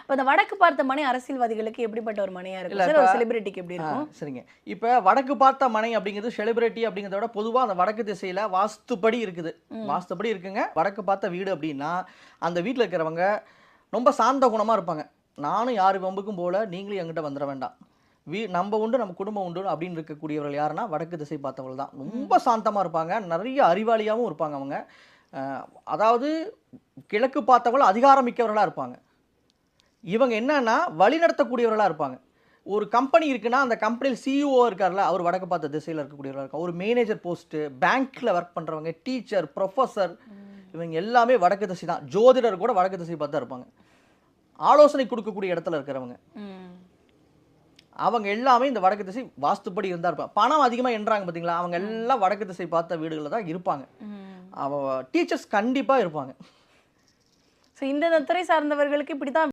அப்ப அந்த வடக்கு பார்த்த மனை அரசியல்வாதிகளுக்கு எப்படிப்பட்ட ஒரு மனையா இல்ல இருக்கும் சார்? இப்ப ஒரு செலிபிரிட்டிக்கு எப்படி இருக்கும்? சரிங்க. இப்ப வடக்கு பார்த்த மனை அப்படிங்கிறது செலிபிரிட்டி அப்படிங்கிறத விட பொதுவா அந்த வடக்கு திசையில வாஸ்துப்படி இருக்குது. வாஸ்துப்படி இருக்குங்க. வடக்கு பார்த்த வீடு அப்படின்னா, அந்த வீட்ல இருக்கிறவங்க ரொம்ப சாந்த குணமா இருப்பாங்க. நானும் யார் வம்புக்கும் போல, நீங்களும் என்கிட்ட வந்துர வேண்டாம். நம்ம உண்டு, நம்ம குடும்பம் உண்டு அப்படின்னு இருக்கக்கூடியவர்கள் யாருன்னா, வடக்கு திசை பார்த்தவர்கள் தான். ரொம்ப சாந்தமா இருப்பாங்க. நிறைய அறிவாளியாவும் இருப்பாங்க அவங்க. அ அதாவது கிழக்கு பார்த்தவர்கள் அதிகாரம் மிக்கவர்களா இருப்பாங்க. இவங்க என்னன்னா, வழிநடத்தக்கூடியவர்களா இருப்பாங்க. ஒரு கம்பெனி இருக்குன்னா, அந்த கம்பெனில சிஇஓ இருக்கார்ல, அவர் வடக்கு பார்த்த திசையில இருக்கக்கூடியவரா இருக்காங்க. ஒரு மேனேஜர் போஸ்ட், பேங்க்ல வொர்க் பண்றவங்க, டீச்சர், புரொஃபசர் இவங்க எல்லாமே வடக்கு திசை தான். ஜோதிடர் கூட வடக்கு திசை பார்த்து தான் இருப்பாங்க. ஆலோசனை கொடுக்கக்கூடிய இடத்துல இருக்கிறவங்க. அவங்க எல்லாமே இந்த வடக்கு திசை வாஸ்துப்படி இருந்தா இருப்பாங்க. பணம் அதிகமா எண்றாங்க பார்த்தீங்களா, அவங்க எல்லாம் வடக்கு திசை பார்த்த வீடுகள்ல தான் இருப்பாங்க. டீச்சர்ஸ் கண்டிப்பா இருப்பாங்க. சோ இந்த துறை சார்ந்தவர்களுக்கு இப்படித்தான்